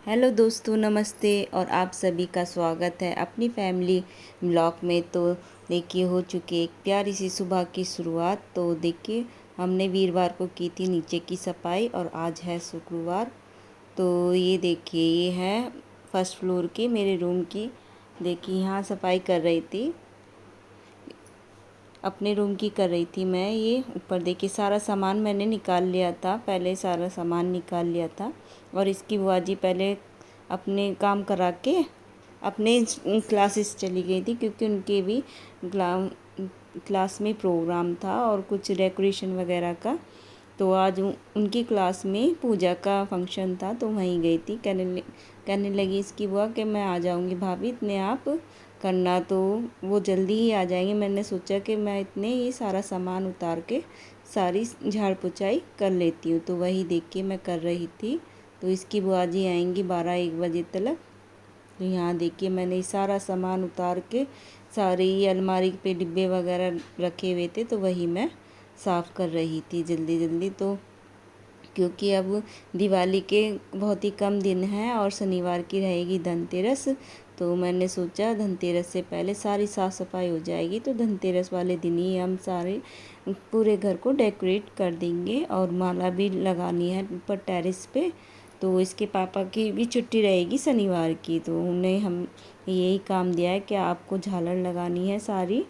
Hello दोस्तों, नमस्ते। और आप सभी का स्वागत है अपनी फैमिली व्लॉग में। तो देखिए, हो चुकी एक प्यारी सी सुबह की शुरुआत। तो देखिए, हमने वीरवार को की थी नीचे की सफाई और आज है शुक्रवार। तो ये देखिए, ये है फर्स्ट फ्लोर की मेरे रूम की। देखिए, यहाँ सफाई कर रही थी, अपने रूम की कर रही थी मैं। ये ऊपर देखिए, सारा सामान मैंने निकाल लिया था, पहले सारा सामान निकाल लिया था। और इसकी बुआ जी पहले अपने काम करा के अपने क्लासेस चली गई थी, क्योंकि उनके भी क्लास में प्रोग्राम था और कुछ डेकोरेशन वगैरह का। तो आज उनकी क्लास में पूजा का फंक्शन था, तो वहीं गई थी। कहने लगी इसकी बुआ कि मैं आ जाऊंगी भाभी, इतने आप करना। तो वो जल्दी ही आ जाएंगे। मैंने सोचा कि मैं इतने ये सारा सामान उतार के सारी झाड़ पुछाई कर लेती हूँ। तो वही देख के मैं कर रही थी। तो इसकी बुआ जी आएंगी 12-1 बजे तक। तो यहाँ देखिए, मैंने ये सारा सामान उतार के सारी अलमारी पे डिब्बे वगैरह रखे हुए थे, तो वही मैं साफ़ कर रही थी जल्दी जल्दी। तो क्योंकि अब दिवाली के बहुत ही कम दिन हैं और शनिवार की रहेगी धनतेरस। तो मैंने सोचा धनतेरस से पहले सारी साफ़ सफाई हो जाएगी, तो धनतेरस वाले दिन ही हम सारे पूरे घर को डेकोरेट कर देंगे। और माला भी लगानी है ऊपर टेरेस पे। तो इसके पापा की भी छुट्टी रहेगी शनिवार की, तो उन्हें हम यही काम दिया है कि आपको झालर लगानी है सारी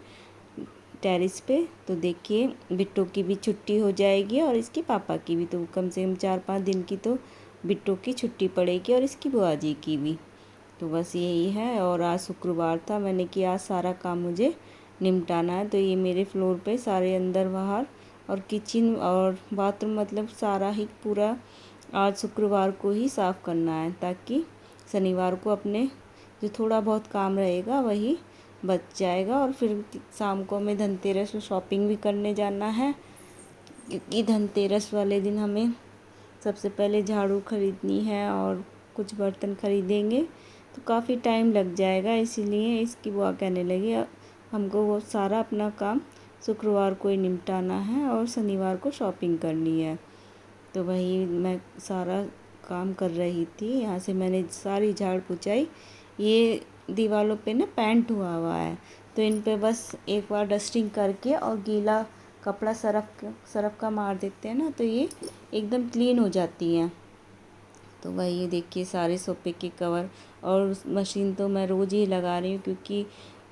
टेरेस पे। तो देखिए, बिट्टू की भी छुट्टी हो जाएगी और इसके पापा की भी। तो कम से कम 4-5 दिन की तो बिट्टू की छुट्टी पड़ेगी और इसकी बुआ जी की भी। तो बस यही है। और आज शुक्रवार था, मैंने कि आज सारा काम मुझे निपटाना है। तो ये मेरे फ्लोर पे सारे अंदर बाहर और किचन और बाथरूम, मतलब सारा ही पूरा आज शुक्रवार को ही साफ़ करना है, ताकि शनिवार को अपने जो थोड़ा बहुत काम रहेगा वही बच जाएगा। और फिर शाम को हमें धनतेरस में शॉपिंग भी करने जाना है, क्योंकि धनतेरस वाले दिन हमें सबसे पहले झाड़ू खरीदनी है और कुछ बर्तन खरीदेंगे। तो काफ़ी टाइम लग जाएगा, इसीलिए इसकी बुआ कहने लगी हमको वो सारा अपना काम शुक्रवार को ही निपटाना है और शनिवार को शॉपिंग करनी है। तो वही मैं सारा काम कर रही थी। यहाँ से मैंने सारी झाड़ पुछाई। ये दीवारों पे ना पेंट हुआ है, तो इन पे बस एक बार डस्टिंग करके और गीला कपड़ा सरफ का मार देते हैं ना, तो ये एकदम क्लीन हो जाती हैं। तो वही देखिए, सारे सोफे के कवर और मशीन तो मैं रोज़ ही लगा रही हूँ, क्योंकि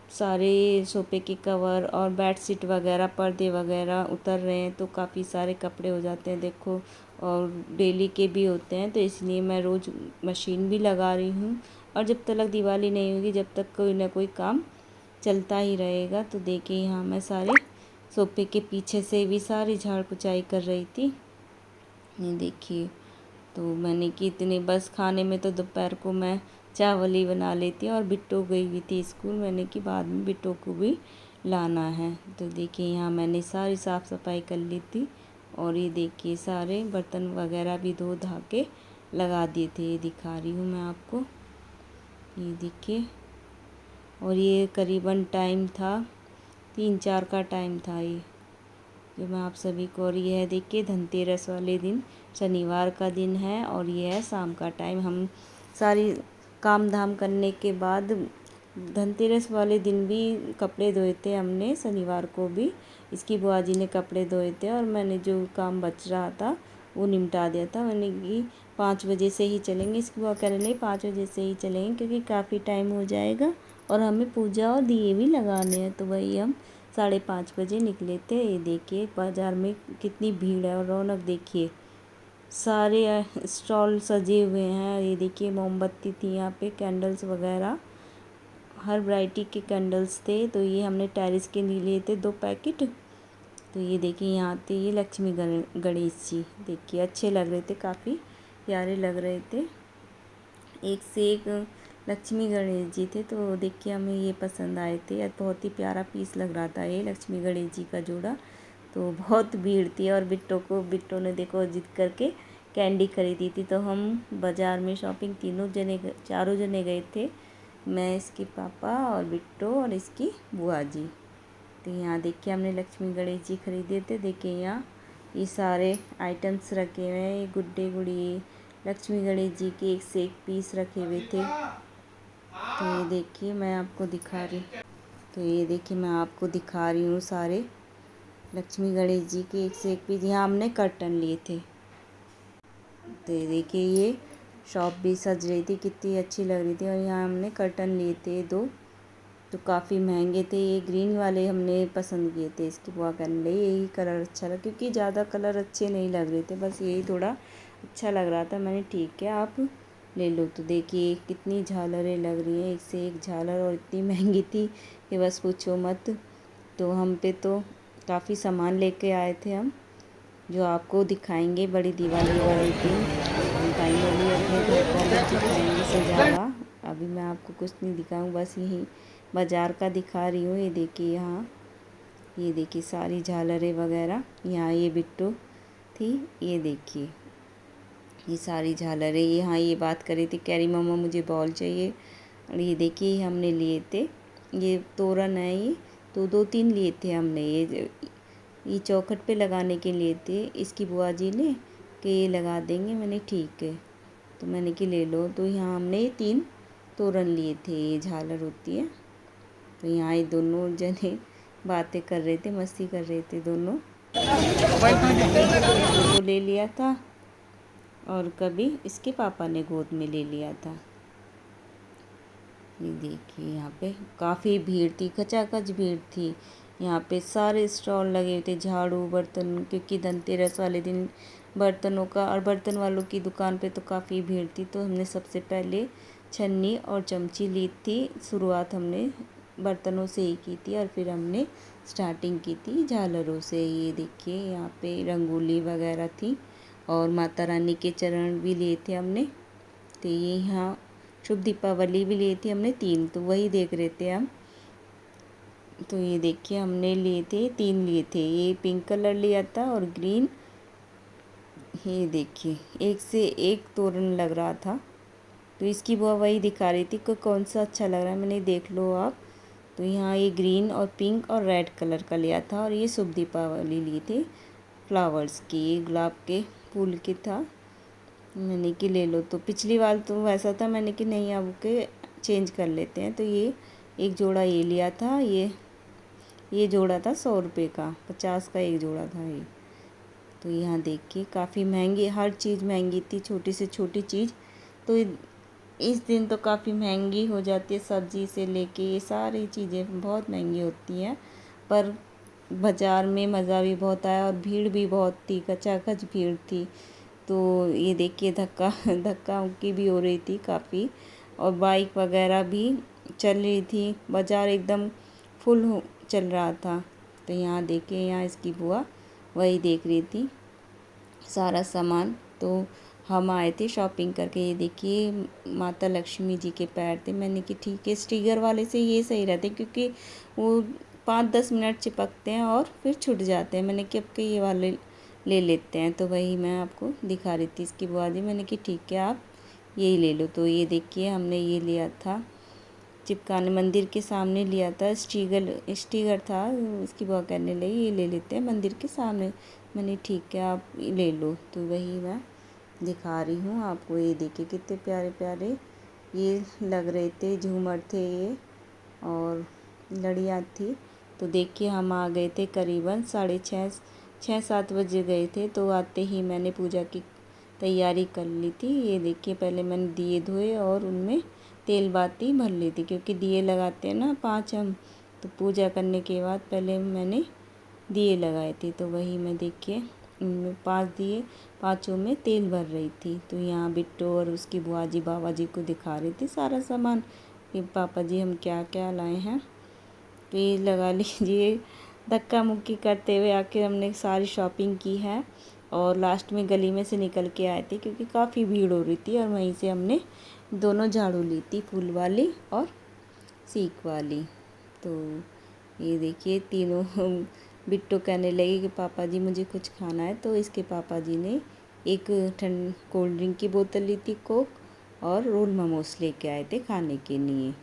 सारे सोफे के कवर और बेडशीट वगैरह पर्दे वगैरह उतर रहे हैं, तो काफ़ी सारे कपड़े हो जाते हैं देखो। और डेली के भी होते हैं, तो इसलिए मैं रोज़ मशीन भी लगा रही हूँ। और जब तक दिवाली नहीं होगी, जब तक कोई ना कोई काम चलता ही रहेगा। तो देखिए, यहाँ मैं सारे सोफे के पीछे से भी सारी झाड़ पुछाई कर रही थी। ये देखिए, तो मैंने कि इतने बस खाने में तो दोपहर को मैं चावल ही बना लेती हूँ। और बिट्टू गई हुई थी स्कूल, मैंने कि बाद में बिट्टू को भी लाना है। तो देखिए, यहाँ मैंने सारी साफ़ सफाई कर ली थी। और ये देखिए, सारे बर्तन वगैरह भी धो धा के लगा दिए थे। ये दिखा रही हूँ मैं आपको, ये देखिए। और ये करीबन टाइम था 3-4 का टाइम था ये, जो मैं आप सभी को। और ये है देखिए, धनतेरस वाले दिन शनिवार का दिन है और ये है शाम का टाइम। हम सारी काम धाम करने के बाद धनतेरस वाले दिन भी कपड़े धोए थे हमने, शनिवार को भी इसकी बुआ जी ने कपड़े धोए थे। और मैंने जो काम बच रहा था वो निपटा दिया था। मैंने कि 5 बजे से ही चलेंगे, इसकी बुआ कह रही नहीं 5 बजे से ही चलेंगे, क्योंकि काफ़ी टाइम हो जाएगा और हमें पूजा और दिए भी लगाने हैं। तो वही हम 5:30 बजे निकले थे। ये देखिए, बाज़ार में कितनी भीड़ है और रौनक देखिए, सारे स्टॉल सजे हुए हैं। ये देखिए, मोमबत्ती थी यहाँ पे, कैंडल्स वगैरह हर वैरायटी के कैंडल्स थे। तो ये हमने टेरेस के लिए लिए थे 2 पैकेट। तो ये देखिए, यहाँ थे ये लक्ष्मी गणेश जी, देखिए अच्छे लग रहे थे, काफ़ी प्यारे लग रहे थे। एक से एक लक्ष्मी गणेश जी थे। तो देखिए, हमें ये पसंद आए थे, बहुत ही प्यारा पीस लग रहा था ये लक्ष्मी गणेश जी का जोड़ा। तो बहुत भीड़ थी और बिट्टो ने देखो जिद करके कैंडी खरीदी थी। तो हम बाज़ार में शॉपिंग चारों जने गए थे, मैं, इसके पापा और बिट्टो और इसकी बुआ जी। तो यहाँ देखिए, हमने लक्ष्मी गणेश जी खरीदे थे। देखिए, यहाँ ये सारे आइटम्स रखे हुए हैं, ये गुड्डे गुड़ी लक्ष्मी गणेश जी के एक से एक पीस रखे हुए थे। तो ये देखिए मैं आपको दिखा रही हूँ सारे लक्ष्मी गणेश जी के एक से एक पीस। यहाँ हमने कर्टन लिए थे। तो ये देखिए ये शॉप भी सज रही थी, कितनी अच्छी लग रही थी। और यहाँ हमने कर्टन लिए थे 2, तो काफ़ी महंगे थे। ये ग्रीन वाले हमने पसंद किए थे, इसकी बुआ करने लगी यही कलर अच्छा लगा, क्योंकि ज़्यादा कलर अच्छे नहीं लग रहे थे, बस यही थोड़ा अच्छा लग रहा था। मैंने ठीक है आप ले लो। तो देखिए कितनी झालरें लग रही हैं, एक से एक झालर, और इतनी महंगी थी कि बस पूछो मत। तो हम पे तो काफ़ी सामान लेके आए थे हम, जो आपको दिखाएंगे बड़ी दिवाली वाले दिन। हम फाइनली अपने घर का लुक दिखाएंगे सजा हुआ। अभी मैं आपको कुछ नहीं दिखाऊँ, बस यही बाज़ार का दिखा रही हूँ। ये देखिए यहाँ, ये देखिए सारी झालरें वगैरह। यहाँ ये बिट्टू थी, ये देखिए ये सारी झालरें। यहाँ ये बात कर रही थी, कह रही मम्मा मुझे बॉल चाहिए। और ये देखिए हमने लिए थे, ये तोरण है, ये तो 2-3 लिए थे हमने। ये चौखट पे लगाने के लिए थे, इसकी बुआ जी ने कि ये लगा देंगे। मैंने ठीक है, तो मैंने कि ले लो। तो यहाँ हमने 3 तोरण लिए थे, ये झालर होती है। तो यहाँ ये दोनों जने बातें कर रहे थे, मस्ती कर रहे थे दोनों। तो ले लिया था, और कभी इसके पापा ने गोद में ले लिया था। ये देखिए यहाँ पे काफ़ी भीड़ थी, खचाखच भीड़ थी। यहाँ पे सारे स्टॉल लगे हुए थे, झाड़ू बर्तन, क्योंकि धनतेरस वाले दिन बर्तनों का, और बर्तन वालों की दुकान पे तो काफ़ी भीड़ थी। तो हमने सबसे पहले छन्नी और चमची ली थी। शुरुआत हमने बर्तनों से ही की थी, और फिर हमने स्टार्टिंग की थी झालरों से। ये देखिए यहाँ पे रंगोली वगैरह थी, और माता रानी के चरण भी लिए थे हमने। तो ये यहाँ शुभ दीपावली भी लिए थे हमने 3, तो वही देख रहे थे हम। तो ये देखिए हमने लिए थे 3 लिए थे, ये पिंक कलर लिया था और ग्रीन। ये देखिए एक से एक तोरण लग रहा था। तो इसकी बुआ वही दिखा रही थी कि कौन सा अच्छा लग रहा है। मैंने देख लो आप। तो यहाँ ये ग्रीन और पिंक और रेड कलर का लिया था, और ये शुभ दीपावली लिए थे फ्लावर्स की, ये गुलाब के फूल के था। मैंने कि ले लो। तो पिछली बार तो वैसा था, मैंने कि नहीं अब के चेंज कर लेते हैं। तो ये एक जोड़ा ये लिया था, ये जोड़ा था 100 रुपये का, 50 का एक जोड़ा था ये। तो यहाँ देखिए काफ़ी महंगी, हर चीज़ महंगी थी, छोटी से छोटी चीज़। तो इस दिन तो काफ़ी महंगी हो जाती है, सब्ज़ी से लेके ये सारी चीज़ें बहुत महंगी होती हैं। पर बाज़ार में मज़ा भी बहुत आया, और भीड़ भी बहुत थी, खचाखच भीड़ थी। तो ये देखिए धक्का धक्का मुक्की भी हो रही थी काफ़ी, और बाइक वगैरह भी चल रही थी, बाज़ार एकदम फुल चल रहा था। तो यहाँ देखिए, यहाँ इसकी बुआ वही देख रही थी सारा सामान। तो हम आए थे शॉपिंग करके। ये देखिए माता लक्ष्मी जी के पैर थे। मैंने कि ठीक है, स्टिकर वाले से ये सही रहते, क्योंकि वो 5-10 मिनट चिपकते हैं और फिर छूट जाते हैं। मैंने कि अब के ये वाले ले लेते हैं। तो वही मैं आपको दिखा रही थी इसकी बुआ जी। मैंने कि ठीक है आप यही ले लो। तो ये देखिए हमने ये लिया था, चिपकाने मंदिर के सामने लिया था, स्टिकर था। इसकी बुआ कहने लगी ये ले लेते हैं मंदिर के सामने। मैंने ठीक है आप ले लो। तो वही मैं दिखा रही हूँ आपको। ये देखिए कितने प्यारे प्यारे ये लग रहे थे, झूमर थे ये, और लड़ियाँ थी। तो देखिए हम आ गए थे करीबन 6:30-7 बजे गए थे। तो आते ही मैंने पूजा की तैयारी कर ली थी। ये देखिए पहले मैंने दिए धोए और उनमें तेल बाती भर ली थी, क्योंकि दिए लगाते हैं ना 5 हम। तो पूजा करने के बाद पहले मैंने दिए लगाए थे। तो वही मैं देखिए उनमें 5 दिए, 5 में तेल भर रही थी। तो यहाँ बिट्टू और उसकी बुआ जी बाबा जी को दिखा रही थी सारा सामान कि पापा जी हम क्या क्या लाए हैं। तो ये लगा लीजिए धक्का मुक्की करते हुए आके हमने सारी शॉपिंग की है, और लास्ट में गली में से निकल के आए थे, क्योंकि काफ़ी भीड़ हो रही थी। और वहीं से हमने दोनों झाड़ू ली थी, फूल वाली और सीक वाली। तो ये देखिए तीनों बिट्टू कहने लगी कि पापा जी मुझे कुछ खाना है। तो इसके पापा जी ने एक ठंड कोल्ड ड्रिंक की बोतल ली थी, कोक, और रोल मोमोस लेके आए थे खाने के लिए।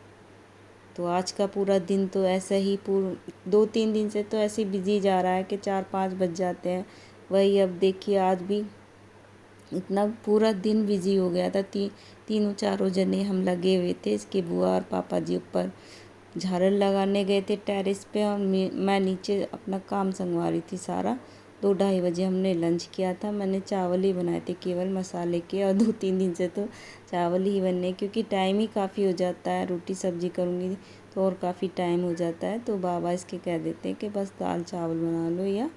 तो आज का पूरा दिन तो ऐसा ही 2-3 दिन से तो ऐसे बिजी जा रहा है कि 4-5 बज जाते हैं। वही अब देखिए आज भी इतना पूरा दिन बिजी हो गया था। तीनों चारों जने हम लगे हुए थे। इसके बुआ और पापा जी ऊपर झालर लगाने गए थे टेरेस पे, और मैं नीचे अपना काम संगवा रही थी सारा। 2-2:30 बजे हमने लंच किया था। मैंने चावल ही बनाए थे केवल मसाले के, और 2-3 दिन से तो चावल ही बने, क्योंकि टाइम ही काफ़ी हो जाता है। रोटी सब्जी करूँगी तो और काफ़ी टाइम हो जाता है। तो बाबा इसके कह देते हैं कि बस दाल चावल बना लो या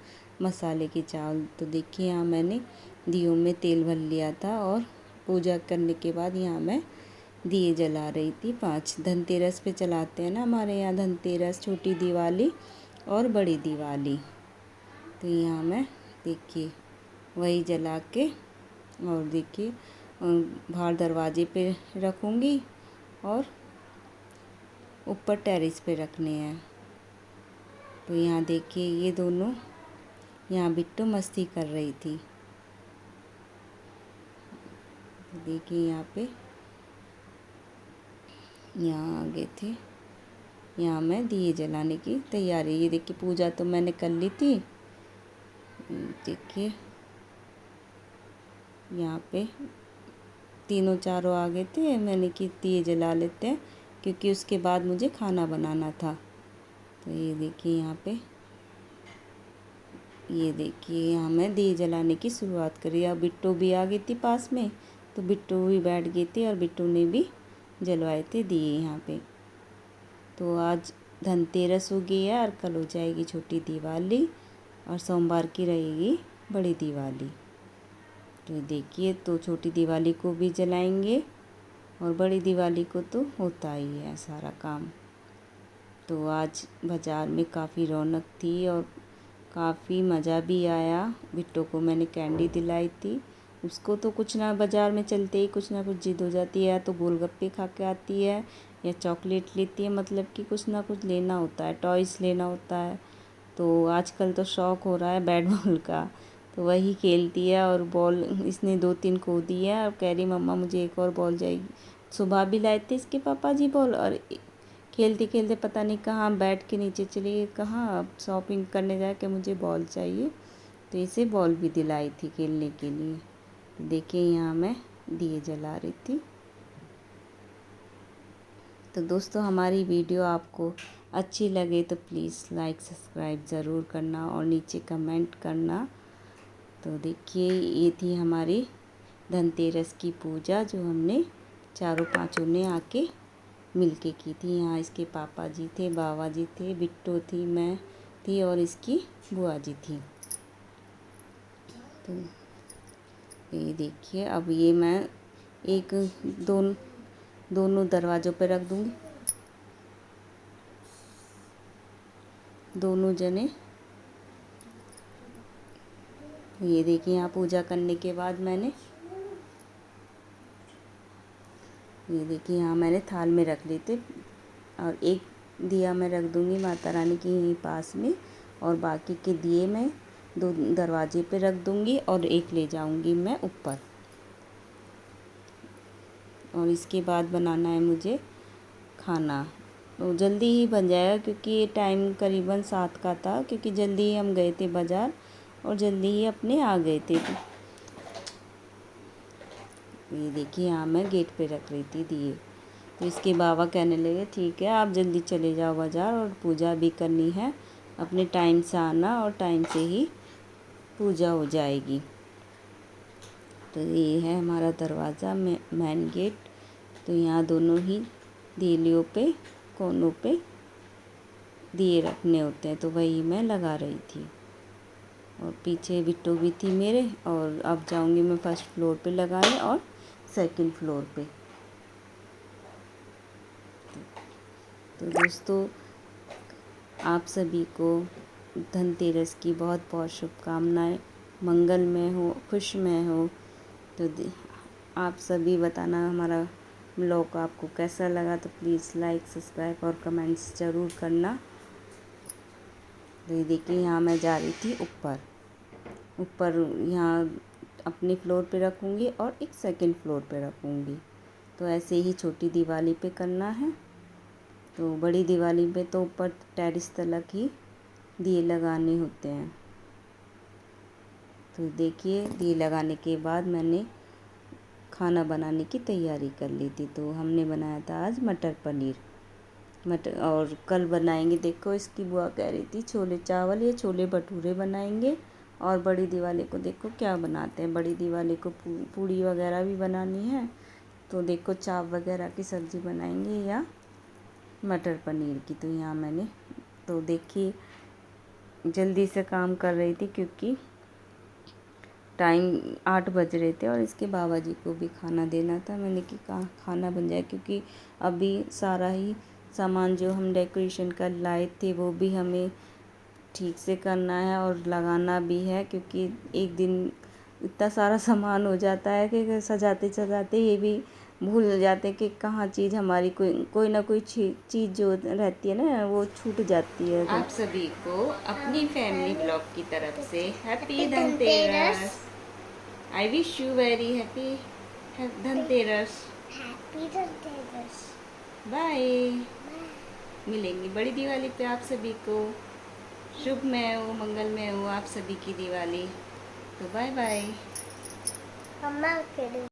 मसाले के चावल। तो देखिए यहाँ मैंने दियों में तेल भर लिया था, और पूजा करने के बाद यहाँ मैं दिए जला रही थी 5। धनतेरस पे चलाते हैं ना हमारे यहाँ, धनतेरस, छोटी दिवाली और बड़ी दिवाली। तो यहाँ मैं देखिए वही जला के, और देखिए बाहर दरवाजे पे रखूँगी और ऊपर टेरेस पे रखने हैं। तो यहाँ देखिए ये दोनों, यहाँ बिट्टू मस्ती कर रही थी। देखिए यहाँ पे, यहाँ आ गए थे। यहाँ मैं दिए जलाने की तैयारी, ये देखिए पूजा तो मैंने कर ली थी। देखिए यहाँ पे तीनों चारों आ गए थे। मैंने कि दिए जला लेते हैं, क्योंकि उसके बाद मुझे खाना बनाना था। तो ये देखिए यहाँ पे, ये देखिए यहाँ मैं दिए जलाने की शुरुआत करी। अब बिट्टू भी आ गई थी पास में, तो बिट्टू भी बैठ गई थी, और बिट्टू ने भी जलवाए थे दिए यहाँ पे। तो आज धनतेरस हो गई है, और कल हो जाएगी छोटी दिवाली, और सोमवार की रहेगी बड़ी दिवाली। तो देखिए, तो छोटी दिवाली को भी जलाएंगे, और बड़ी दिवाली को तो होता ही है सारा काम। तो आज बाज़ार में काफ़ी रौनक थी, और काफ़ी मज़ा भी आया। बिट्टू को मैंने कैंडी दिलाई थी। उसको तो कुछ ना, बाज़ार में चलते ही कुछ ना कुछ जिद हो जाती है, या तो गोलगप्पे खा के आती है या चॉकलेट लेती है, मतलब कि कुछ ना कुछ लेना होता है, टॉयस लेना होता है। तो आजकल तो शौक़ हो रहा है बैट बॉल का, तो वही खेलती है। और बॉल इसने 2-3 खो दी है, और कह रही मम्मा मुझे एक और बॉल चाहिए। सुबह भी लाए थे इसके पापा जी बॉल, और खेलते खेलते पता नहीं कहाँ बैट के नीचे चली गई, कहाँ शॉपिंग करने जाए कि मुझे बॉल चाहिए। तो इसे बॉल भी दिलाई थी खेलने के लिए। देखिए यहाँ मैं दिए जला रही थी। तो दोस्तों, हमारी वीडियो आपको अच्छी लगे तो प्लीज़ लाइक सब्सक्राइब ज़रूर करना, और नीचे कमेंट करना। तो देखिए ये थी हमारी धनतेरस की पूजा, जो हमने चारों पाँचों ने आके मिलके की थी। यहाँ इसके पापा जी थे, बाबा जी थे, बिट्टू थी, मैं थी, और इसकी बुआ जी थी। तो ये देखिए, अब ये मैं एक दोनों दरवाज़ों पे रख दूँगी। दोनों जने, ये देखिए यहाँ पूजा करने के बाद मैंने, ये देखिए यहाँ मैंने थाल में रख लिए थे, और एक दिया मैं रख दूँगी माता रानी के यहीं पास में, और बाकी के दिए मैं 2 दरवाजे पे रख दूँगी, और एक ले जाऊँगी मैं ऊपर। और इसके बाद बनाना है मुझे खाना, तो जल्दी ही बन जाएगा, क्योंकि ये टाइम करीबन 7 का था, क्योंकि जल्दी ही हम गए थे बाज़ार, और जल्दी ही अपने आ गए थे। ये देखिए यहाँ मैं गेट पे रख रही थी दिए। तो इसके बाबा कहने लगे ठीक है आप जल्दी चले जाओ बाज़ार, और पूजा भी करनी है, अपने टाइम से आना, और टाइम से ही पूजा हो जाएगी। तो ये है हमारा दरवाज़ा में मेन गेट। तो यहाँ दोनों ही दीलियों पे, कोनों पे दिए रखने होते हैं, तो वही मैं लगा रही थी। और पीछे बिट्टू भी थी मेरे, और अब जाऊंगी मैं फर्स्ट फ्लोर पे लगाने, और सेकंड फ्लोर पे। तो दोस्तों, आप सभी को धनतेरस की बहुत बहुत शुभकामनाएं, मंगलमय हो, खुशमय हो। तो आप सभी बताना हमारा ब्लॉग आपको कैसा लगा, तो प्लीज़ लाइक सब्सक्राइब और कमेंट्स ज़रूर करना। तो ये देखिए यहाँ मैं जा रही थी ऊपर यहाँ अपने फ्लोर पे रखूँगी, और एक सेकंड फ्लोर पे रखूँगी। तो ऐसे ही छोटी दिवाली पे करना है। तो बड़ी दिवाली पे तो ऊपर टेरेस तलक ही दिए लगाने होते हैं। तो देखिए दिए लगाने के बाद मैंने खाना बनाने की तैयारी कर ली थी। तो हमने बनाया था आज मटर पनीर। मटर और कल बनाएंगे, देखो इसकी बुआ कह रही थी छोले चावल या छोले भटूरे बनाएंगे। और बड़ी दिवाली को देखो क्या बनाते हैं, बड़ी दिवाली को पूड़ी वगैरह भी बनानी है। तो देखो चाप वगैरह की सब्ज़ी बनाएंगे या मटर पनीर की। तो यहाँ मैंने तो देखिए जल्दी से काम कर रही थी क्योंकि टाइम 8 बज रहे थे और इसके बाबा जी को भी खाना देना था। मैंने कि खाना बन जाए क्योंकि अभी सारा ही सामान जो हम डेकोरेशन का लाए थे वो भी हमें ठीक से करना है और लगाना भी है, क्योंकि एक दिन इतना सारा सामान हो जाता है कि सजाते सजाते ये भी भूल जाते हैं कि कहाँ चीज़ हमारी कोई ना कोई चीज़ जो रहती है ना वो छूट जाती है। आप सभी को अपनी फैमिली ब्लॉग की तरफ से happy Dhanteras. I wish you very happy Dhanteras. Happy Dhanteras. Bye. मिलेंगे बड़ी दिवाली पे आप सभी को। शुभमय हो, मंगलमय हो आप सभी की दिवाली। तो बाय बाय। मम्मा